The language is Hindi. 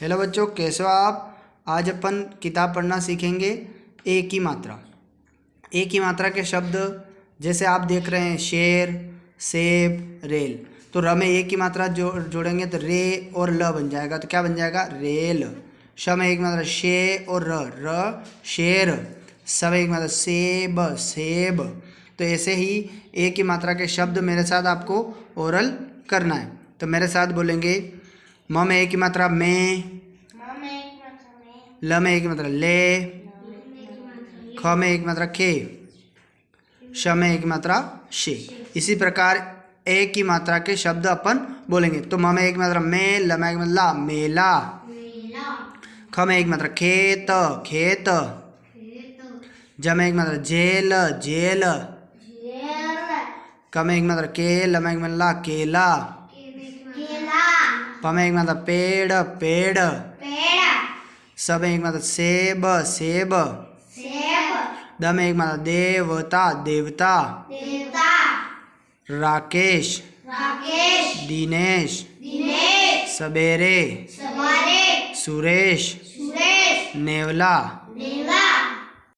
हेलो बच्चों, कैसे हो आप। आज अपन किताब पढ़ना सीखेंगे ए की मात्रा। ए की मात्रा के शब्द जैसे आप देख रहे हैं, शेर, सेब, रेल। तो र में ए की मात्रा जोड़ेंगे तो रे और ल बन जाएगा। तो क्या बन जाएगा? रेल। श में एक मात्रा शे और र शेर। स में एक मात्रा सेब, सेब। तो ऐसे ही ए की मात्रा के शब्द मेरे साथ आपको ओरल करना है। तो मेरे साथ बोलेंगे। म में एक की मात्रा में, ल में एक की मात्रा ले, ख में एक की मात्रा के, श में एक की मात्रा शे। इसी प्रकार ए की मात्रा के शब्द अपन बोलेंगे। तो म में एक मात्रा में, ल में एक मात्रा ला, मेला। ख में एक मात्रा खेत, खेत। ज में एक मात्रा जेल, जेल। क में एक मात्रा के, ल में एक मात्रा ला, केला। प में एक मात्रा पेड़, पेड़। स में एक मात्रा सेब, सेब। द में एक मात्रा देवता, देवता। राकेश, दिनेश, सवेरे, सुरेश, नेवला।